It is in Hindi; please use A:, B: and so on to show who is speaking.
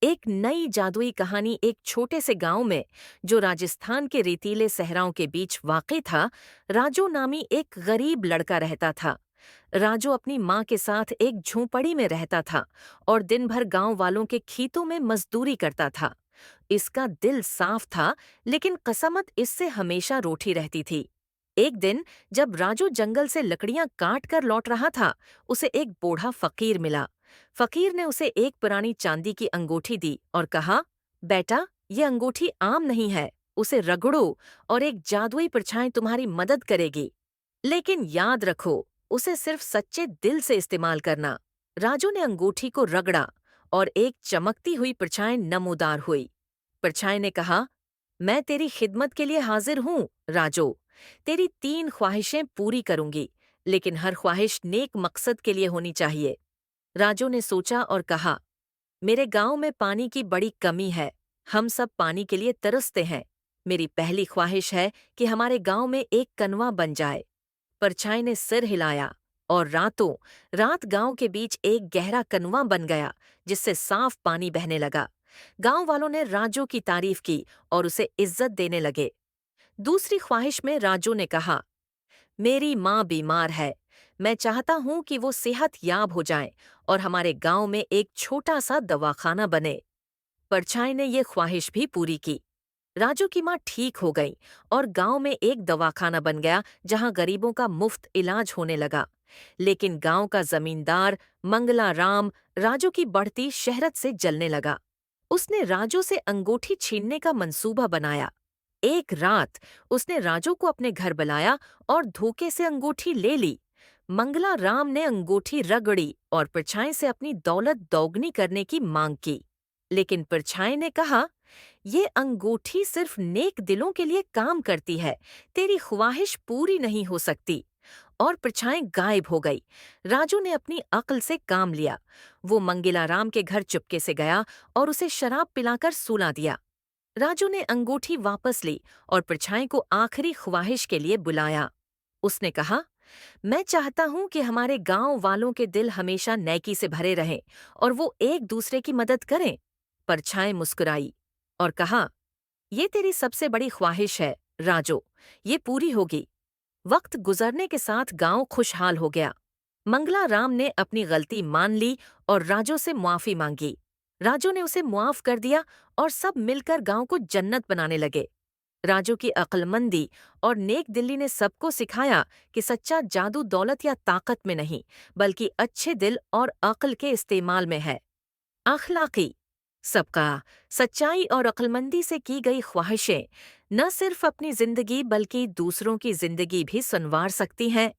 A: एक नई जादुई कहानी एक छोटे से गांव में जो राजस्थान के रेतीले सहराओं के बीच वाक़ई था। राजू नामी एक गरीब लड़का रहता था। राजू अपनी माँ के साथ एक झोंपड़ी में रहता था और दिन भर गांव वालों के खेतों में मजदूरी करता था। इसका दिल साफ था, लेकिन कसमत इससे हमेशा रूठी रहती थी। एक दिन जब राजू जंगल से लकड़ियां काट कर लौट रहा था, उसे एक बूढ़ा फकीर मिला। फकीर ने उसे एक पुरानी चांदी की अंगूठी दी और कहा, बेटा, ये अंगूठी आम नहीं है, उसे रगड़ो और एक जादुई परछाई तुम्हारी मदद करेगी। लेकिन याद रखो, उसे सिर्फ सच्चे दिल से इस्तेमाल करना। राजू ने अंगूठी को रगड़ा और एक चमकती हुई परछाई नमूदार हुई। परछाई ने कहा, मैं तेरी खिदमत के लिए हाजिर हूँ, राजू। तेरी 3 ख्वाहिशें पूरी करूंगी, लेकिन हर ख्वाहिश नेक मकसद के लिए होनी चाहिए। राजू ने सोचा और कहा, मेरे गांव में पानी की बड़ी कमी है। हम सब पानी के लिए तरसते हैं। मेरी पहली ख्वाहिश है कि हमारे गांव में एक कनवा बन जाए। परछाई ने सिर हिलाया और रातों रात गांव के बीच एक गहरा कनवा बन गया, जिससे साफ पानी बहने लगा। गांव वालों ने राजू की तारीफ की और उसे इज्जत देने लगे। दूसरी ख्वाहिश में राजू ने कहा, मेरी माँ बीमार है। मैं चाहता हूँ कि वो सेहत याब हो जाए और हमारे गांव में एक छोटा सा दवाखाना बने। परछाई ने ये ख्वाहिश भी पूरी की। राजू की माँ ठीक हो गई और गांव में एक दवाखाना बन गया, जहां गरीबों का मुफ्त इलाज होने लगा। लेकिन गांव का जमींदार मंगला राम राजू की बढ़ती शहरत से जलने लगा। उसने राजू से अंगूठी छीनने का मंसूबा बनाया। एक रात उसने राजू को अपने घर बुलाया और धोखे से अंगूठी ले ली। मंगला राम ने अंगूठी रगड़ी और परछाई से अपनी दौलत दोगुनी करने की मांग की। लेकिन परछाई ने कहा, ये अंगूठी सिर्फ नेक दिलों के लिए काम करती है, तेरी ख्वाहिश पूरी नहीं हो सकती। और परछाई गायब हो गई। राजू ने अपनी अक्ल से काम लिया। वो मंगलाराम के घर चुपके से गया और उसे शराब पिलाकर सुला दिया। राजू ने अंगूठी वापस ली और परछाई को आखिरी ख्वाहिश के लिए बुलाया। उसने कहा, मैं चाहता हूं कि हमारे गांव वालों के दिल हमेशा नेकी से भरे रहें और वो एक दूसरे की मदद करें। परछाई मुस्कुराई और कहा, ये तेरी सबसे बड़ी ख्वाहिश है, राजू। ये पूरी होगी। वक्त गुजरने के साथ गांव खुशहाल हो गया। मंगला राम ने अपनी गलती मान ली और राजू से मुआफी मांगी। राजू ने उसे मुआफ कर दिया और सब मिलकर गांव को जन्नत बनाने लगे। राजू की अक्लमंदी और नेक दिली ने सबको सिखाया कि सच्चा जादू दौलत या ताकत में नहीं, बल्कि अच्छे दिल और अक्ल के इस्तेमाल में है। अखलाकी सबका सच्चाई और अक्लमंदी से की गई ख्वाहिशें न सिर्फ अपनी जिंदगी बल्कि दूसरों की जिंदगी भी संवार सकती हैं।